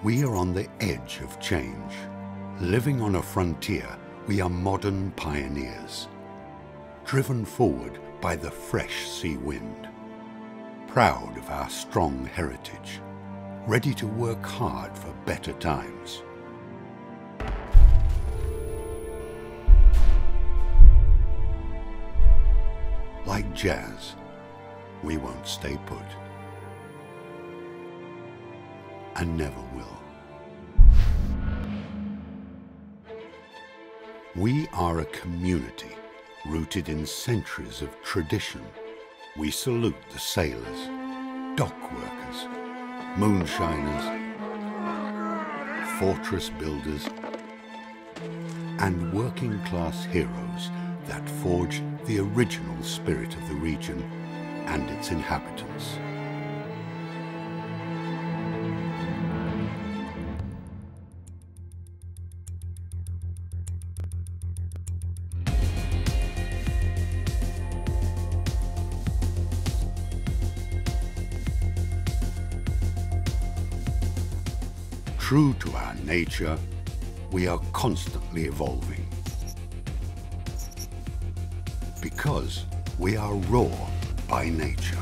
We are on the edge of change. Living on a frontier, we are modern pioneers, driven forward by the fresh sea wind, proud of our strong heritage, ready to work hard for better times. Like jazz, we won't stay put, and never will. We are a community rooted in centuries of tradition. We salute the sailors, dock workers, moonshiners, fortress builders, and working class heroes that forged the original spirit of the region and its inhabitants. True to our nature, we are constantly evolving. Because we are raw by nature.